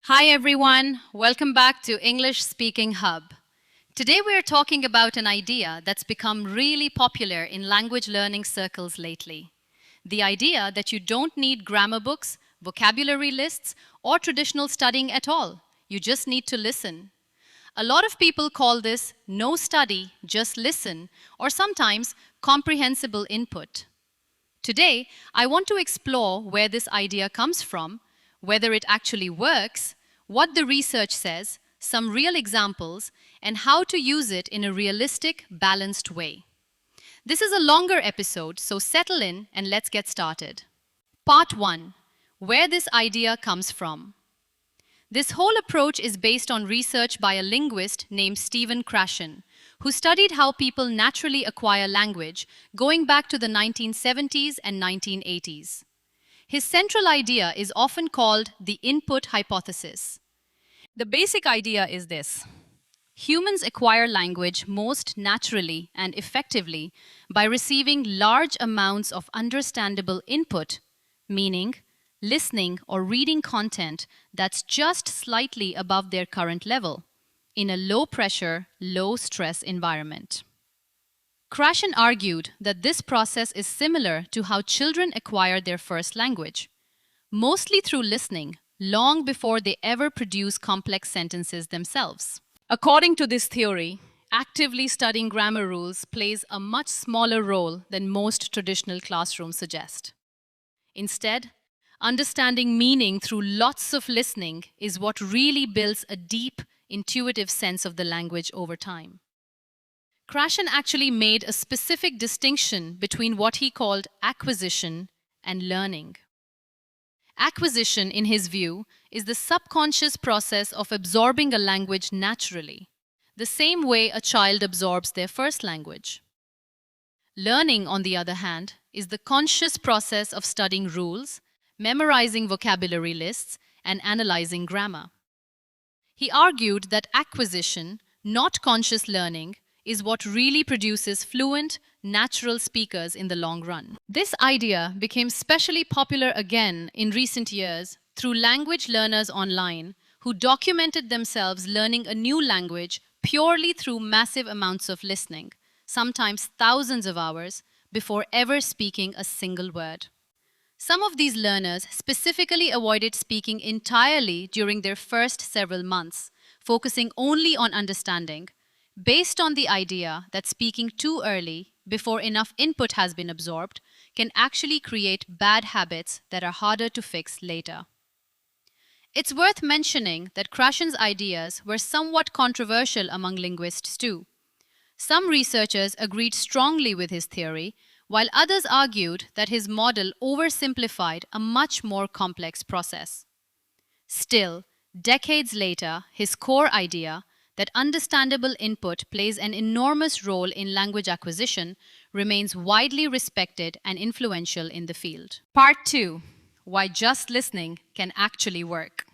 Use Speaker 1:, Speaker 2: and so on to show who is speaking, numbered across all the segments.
Speaker 1: Hi everyone, welcome back to English Speaking Hub. Today we are talking about an idea that's become really popular in language learning circles lately. The idea that you don't need grammar books, vocabulary lists, or traditional studying at all. You just need to listen. A lot of people call this no study, just listen, or sometimes comprehensible input. Today, I want to explore where this idea comes from, whether it actually works, what the research says, some real examples, and how to use it in a realistic, balanced way. This is a longer episode, so settle in and let's get started. Part 1. Where this idea comes from. This whole approach is based on research by a linguist named Stephen Krashen, who studied how people naturally acquire language going back to the 1970s and 1980s. His central idea is often called the input hypothesis. The basic idea is this. Humans acquire language most naturally and effectively by receiving large amounts of understandable input, meaning listening or reading content that's just slightly above their current level, in a low-pressure, low-stress environment. Krashen argued that this process is similar to how children acquire their first language, mostly through listening, long before they ever produce complex sentences themselves. According to this theory, actively studying grammar rules plays a much smaller role than most traditional classrooms suggest. Instead, understanding meaning through lots of listening is what really builds a deep, intuitive sense of the language over time. Krashen actually made a specific distinction between what he called acquisition and learning. Acquisition, in his view, is the subconscious process of absorbing a language naturally, the same way a child absorbs their first language. Learning, on the other hand, is the conscious process of studying rules, memorizing vocabulary lists, and analyzing grammar. He argued that acquisition, not conscious learning, is what really produces fluent, natural speakers in the long run. This idea became especially popular again in recent years through language learners online who documented themselves learning a new language purely through massive amounts of listening, sometimes thousands of hours, before ever speaking a single word. Some of these learners specifically avoided speaking entirely during their first several months, focusing only on understanding, based on the idea that speaking too early, before enough input has been absorbed, can actually create bad habits that are harder to fix later. It's worth mentioning that Krashen's ideas were somewhat controversial among linguists too. Some researchers agreed strongly with his theory, while others argued that his model oversimplified a much more complex process. Still, decades later, his core idea, that understandable input plays an enormous role in language acquisition, remains widely respected and influential in the field. Part 2. Why just listening can actually work.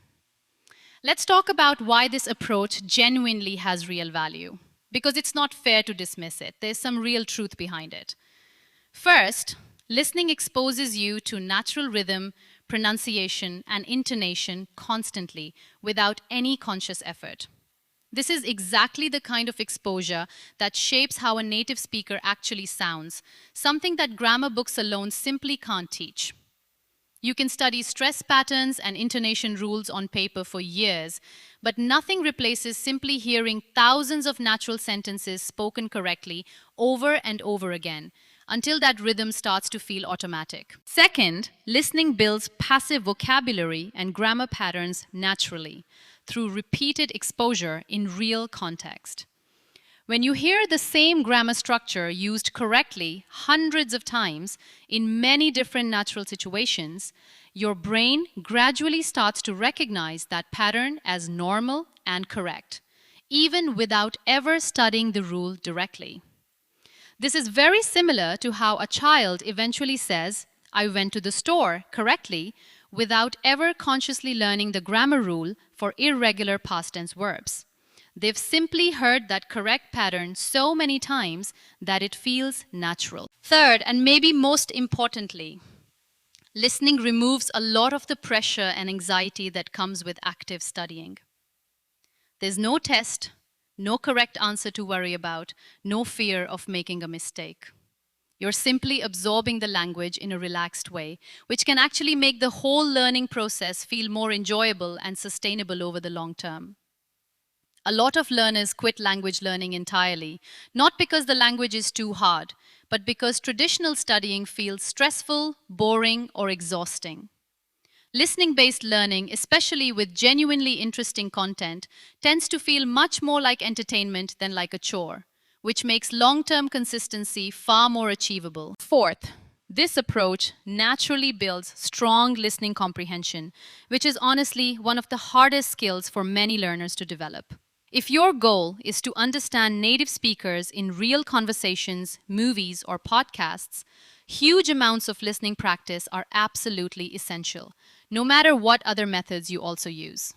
Speaker 1: Let's talk about why this approach genuinely has real value, because it's not fair to dismiss it. There's some real truth behind it. First, listening exposes you to natural rhythm, pronunciation, and intonation constantly without any conscious effort. This is exactly the kind of exposure that shapes how a native speaker actually sounds, something that grammar books alone simply can't teach. You can study stress patterns and intonation rules on paper for years, but nothing replaces simply hearing thousands of natural sentences spoken correctly over and over again, until that rhythm starts to feel automatic. Second, listening builds passive vocabulary and grammar patterns naturally, through repeated exposure in real context. When you hear the same grammar structure used correctly hundreds of times in many different natural situations, your brain gradually starts to recognize that pattern as normal and correct, even without ever studying the rule directly. This is very similar to how a child eventually says, "I went to the store," correctly, without ever consciously learning the grammar rule for irregular past tense verbs. They've simply heard that correct pattern so many times that it feels natural. Third, and maybe most importantly, Listening removes a lot of the pressure and anxiety that comes with active studying. There's no test, no correct answer to worry about, no fear of making a mistake. You're simply absorbing the language in a relaxed way, which can actually make the whole learning process feel more enjoyable and sustainable over the long term. A lot of learners quit language learning entirely, not because the language is too hard, but because traditional studying feels stressful, boring, or exhausting. Listening-based learning, especially with genuinely interesting content, tends to feel much more like entertainment than like a chore, which makes long-term consistency far more achievable. Fourth, this approach naturally builds strong listening comprehension, which is honestly one of the hardest skills for many learners to develop. If your goal is to understand native speakers in real conversations, movies, or podcasts, huge amounts of listening practice are absolutely essential, no matter what other methods you also use.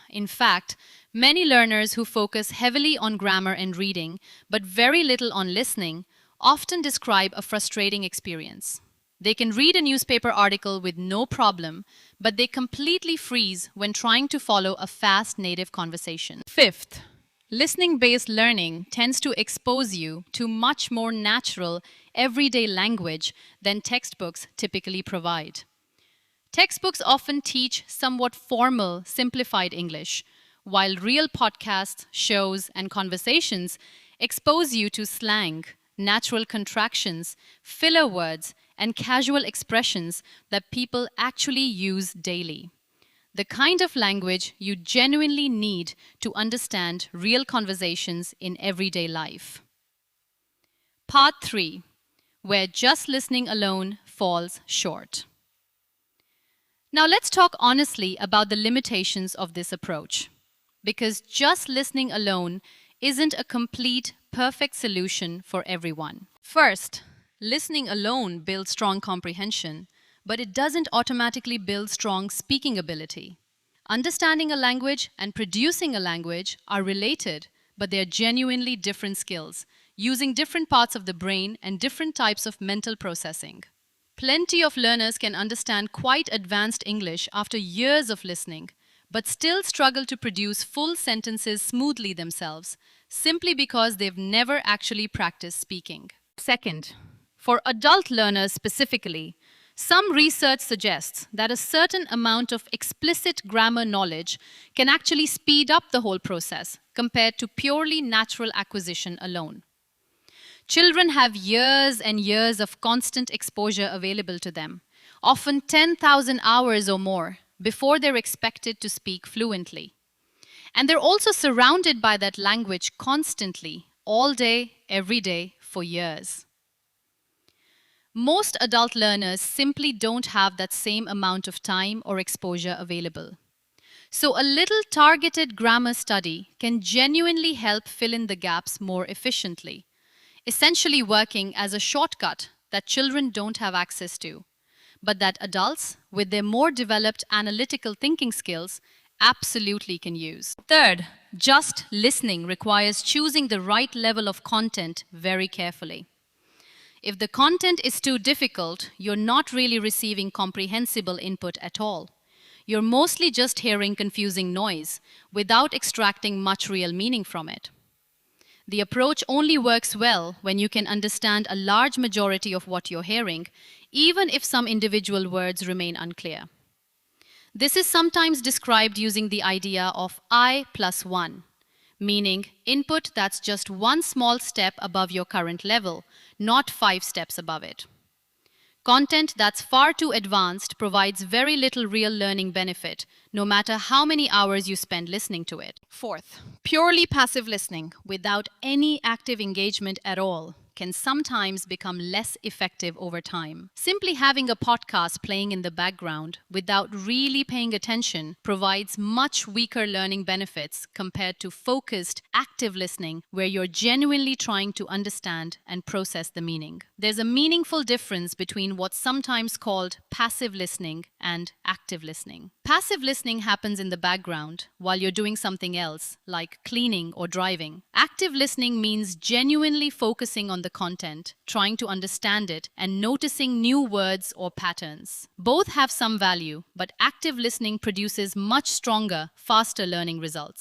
Speaker 1: In fact, many learners who focus heavily on grammar and reading, but very little on listening, often describe a frustrating experience. They can read a newspaper article with no problem, but they completely freeze when trying to follow a fast native conversation. Fifth, listening-based learning tends to expose you to much more natural, everyday language than textbooks typically provide. Textbooks often teach somewhat formal, simplified English, while real podcasts, shows, and conversations expose you to slang, natural contractions, filler words, and casual expressions that people actually use daily. The kind of language you genuinely need to understand real conversations in everyday life. Part 3, where just listening alone falls short. Now let's talk honestly about the limitations of this approach, because just listening alone isn't a complete, perfect solution for everyone. First, listening alone builds strong comprehension, but it doesn't automatically build strong speaking ability. Understanding a language and producing a language are related, but they are genuinely different skills, using different parts of the brain and different types of mental processing. Plenty of learners can understand quite advanced English after years of listening, but still struggle to produce full sentences smoothly themselves, simply because they've never actually practiced speaking. Second, for adult learners specifically, some research suggests that a certain amount of explicit grammar knowledge can actually speed up the whole process compared to purely natural acquisition alone. Children have years and years of constant exposure available to them, often 10,000 hours or more, before they're expected to speak fluently. And they're also surrounded by that language constantly, all day, every day, for years. Most adult learners simply don't have that same amount of time or exposure available. So a little targeted grammar study can genuinely help fill in the gaps more efficiently, essentially working as a shortcut that children don't have access to, but that adults, with their more developed analytical thinking skills, absolutely can use. Third, just listening requires choosing the right level of content very carefully. If the content is too difficult, you're not really receiving comprehensible input at all. You're mostly just hearing confusing noise without extracting much real meaning from it. The approach only works well when you can understand a large majority of what you're hearing, even if some individual words remain unclear. This is sometimes described using the idea of I plus 1, meaning input that's just one small step above your current level, not 5 steps above it. Content that's far too advanced provides very little real learning benefit, no matter how many hours you spend listening to it. Fourth, purely passive listening without any active engagement at all can sometimes become less effective over time. Simply having a podcast playing in the background without really paying attention provides much weaker learning benefits compared to focused, active listening where you're genuinely trying to understand and process the meaning. There's a meaningful difference between what's sometimes called passive listening and active listening. Passive listening happens in the background while you're doing something else, like cleaning or driving. Active listening means genuinely focusing on the content, trying to understand it, and noticing new words or patterns. Both have some value, but active listening produces much stronger, faster learning results.